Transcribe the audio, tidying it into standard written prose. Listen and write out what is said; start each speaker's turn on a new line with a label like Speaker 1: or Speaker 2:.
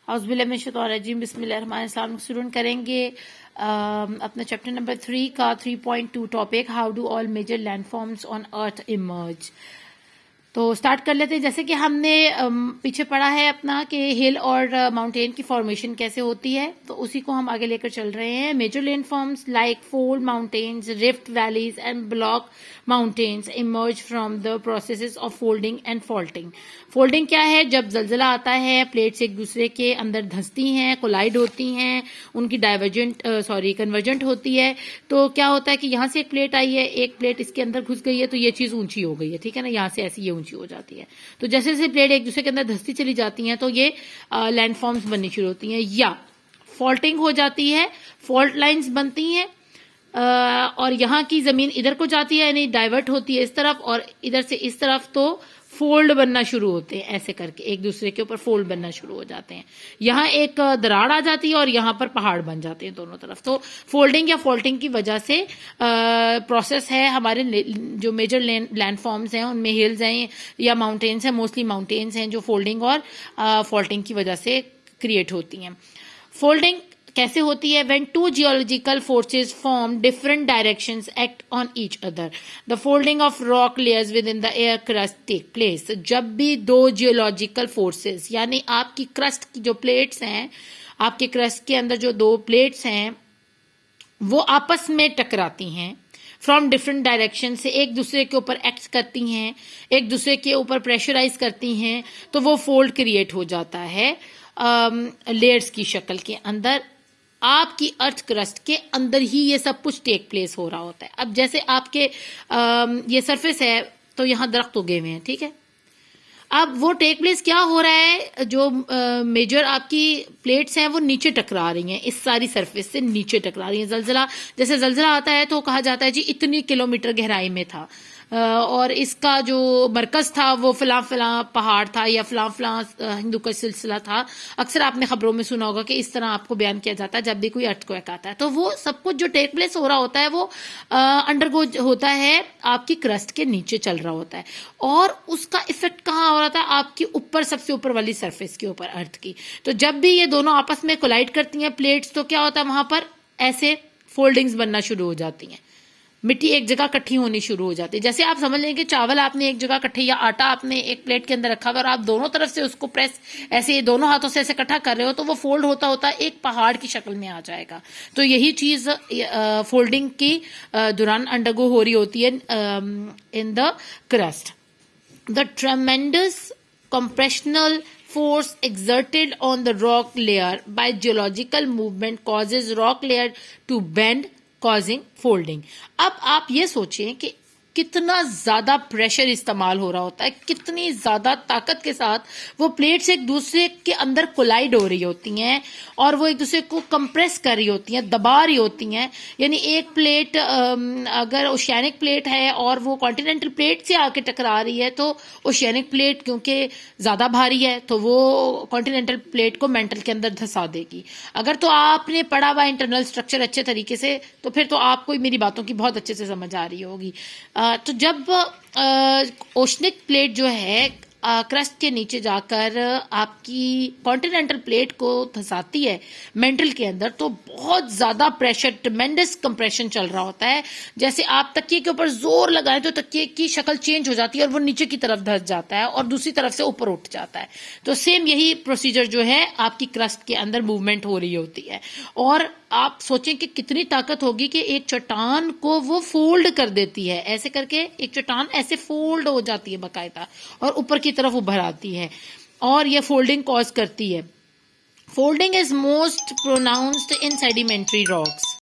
Speaker 1: औज़ुबिल्लाहिमिनश्शैतानिर्रजीम बिस्मिल्लाहिर्रहमानिर्रहीम स्टूडेंट करेंगे अपना चैप्टर नंबर 3 का 3.2 topic how do all major landforms on earth emerge. तो स्टार्ट कर लेते हैं। जैसे कि हमने पीछे पढ़ा है अपना कि हिल और माउंटेन की फॉर्मेशन कैसे होती है, तो उसी को हम आगे लेकर चल रहे हैं। Major landforms like fold mountains, rift valleys and block mountains emerge from the processes of folding and faulting. Folding क्या है? जब जलजला आता है, प्लेट्स एक दूसरे के अंदर धंसती हैं, कोलाइड होती हैं, उनकी कन्वर्जेंट होती है। तो क्या होता है कि यहाँ से एक प्लेट आई है, एक प्लेट इसके अंदर घुस गई है, तो ये चीज ऊंची हो गई है, ठीक है ना। यहाँ से ऐसी ये ऊंची हो जाती है। तो जैसे जैसे प्लेट एक दूसरे के अंदर धंसती चली जाती हैं, तो ये लैंडफॉर्म्स बननी शुरू होती हैं या फॉल्टिंग हो जाती है, फॉल्ट लाइंस बनती हैं। और यहाँ की जमीन इधर को जाती है, यानी डाइवर्ट होती है इस तरफ, और इधर से इस तरफ तो फोल्ड बनना शुरू होते हैं। ऐसे करके एक दूसरे के ऊपर फोल्ड बनना शुरू हो जाते हैं। यहाँ एक दरार आ जाती है और यहाँ पर पहाड़ बन जाते हैं दोनों तरफ। तो फोल्डिंग या फॉल्टिंग की वजह से प्रोसेस है। हमारे जो मेजर लैंडफॉर्म्स हैं उनमें हिल्स हैं या माउंटेन्स हैं, मोस्टली माउंटेन्स हैं जो फोल्डिंग और फॉल्टिंग की वजह से क्रिएट होती हैं। फोल्डिंग कैसे होती है? When two geological forces form different directions act on each other, the folding of rock layers within the air crust take place। जब भी दो जियोलॉजिकल फोर्सेस यानी आपकी क्रस्ट की जो प्लेट्स हैं, आपके क्रस्ट के अंदर जो दो प्लेट्स हैं वो आपस में टकराती हैं, फ्रॉम डिफरेंट डायरेक्शन से एक दूसरे के ऊपर एक्ट करती हैं, एक दूसरे के ऊपर प्रेशराइज करती हैं, तो वो फोल्ड क्रिएट हो जाता है लेयर्स की शक्ल के अंदर। आपकी अर्थ क्रस्ट के अंदर ही ये सब कुछ टेक प्लेस हो रहा होता है। अब जैसे आपके ये सरफेस है, तो यहाँ दरख्त उगे हुए हैं, ठीक है। अब वो टेक प्लेस क्या हो रहा है? जो मेजर आपकी प्लेट्स हैं वो नीचे टकरा रही हैं, इस सारी सरफेस से नीचे टकरा रही हैं। जैसे जलजला आता है तो कहा जाता है जी इतनी किलोमीटर गहराई में था, और इसका जो मरकज था वो फलां फलां पहाड़ था या फलां फलां हिंदू का सिलसिला था। अक्सर आपने खबरों में सुना होगा कि इस तरह आपको बयान किया जाता है जब भी कोई अर्थक्वेक आता है। तो वो सब कुछ जो टेक प्लेस हो रहा होता है वो अंडरगो होता है, आपकी क्रस्ट के नीचे चल रहा होता है, और उसका इफेक्ट कहाँ हो रहा था? आपकी ऊपर, सबसे ऊपर वाली सरफेस के ऊपर, अर्थ की। तो जब भी ये दोनों आपस में कोलाइड करती हैं प्लेट्स, तो क्या होता है? वहां पर ऐसे फोल्डिंग्स बनना शुरू हो जाती हैं, मिट्टी एक जगह इकट्ठी होनी शुरू हो जाती है। जैसे आप समझ लें कि चावल आपने एक जगह इकट्ठे, या आटा आपने एक प्लेट के अंदर रखा हुआ और आप दोनों तरफ से उसको प्रेस ऐसे दोनों हाथों से ऐसे इकट्ठा कर रहे हो, तो वो फोल्ड होता होता एक पहाड़ की शक्ल में आ जाएगा। तो यही चीज फोल्डिंग की दौरान अंडरगो हो रही होती है in the crust. The ट्रेमेंडस compressional force exerted on the rock layer by geological movement causes rock layer to bend, causing folding। अब आप ये सोचें कि कितना ज्यादा प्रेशर इस्तेमाल हो रहा होता है, कितनी ज्यादा ताकत के साथ वो प्लेट्स एक दूसरे के अंदर कोलाइड हो रही होती हैं और वो एक दूसरे को कंप्रेस कर रही होती हैं, दबा रही होती हैं। यानी एक प्लेट अगर ओशियानिक प्लेट है और वो कॉन्टिनेंटल प्लेट से आके टकरा रही है, तो ओशियानिक प्लेट क्योंकि ज्यादा भारी है तो वो कॉन्टिनेंटल प्लेट को मेंटल के अंदर धंसा देगी। अगर तो आपने पढ़ा हुआ इंटरनल स्ट्रक्चर अच्छे तरीके से, तो फिर तो आपको मेरी बातों की बहुत अच्छे से समझ आ रही होगी। तो जब ओशनिक प्लेट जो है क्रस्ट के नीचे जाकर आपकी कॉन्टिनेंटल प्लेट को धंसाती है मेंटल के अंदर, तो बहुत ज्यादा प्रेशर, ट्रेमेंडस कंप्रेशन चल रहा होता है। जैसे आप तकिए के ऊपर जोर लगाएं तो तकिए की शक्ल चेंज हो जाती है और वो नीचे की तरफ धंस जाता है और दूसरी तरफ से ऊपर उठ जाता है। तो सेम यही प्रोसीजर जो है आपकी क्रस्ट के अंदर मूवमेंट हो रही होती है। और आप सोचें कि कितनी ताकत होगी कि एक चट्टान को वो फोल्ड कर देती है, ऐसे करके एक चट्टान ऐसे फोल्ड हो जाती है बाकायदा और ऊपर की तरफ उभर आती है, और ये फोल्डिंग कॉज करती है। Folding is most pronounced in sedimentary rocks.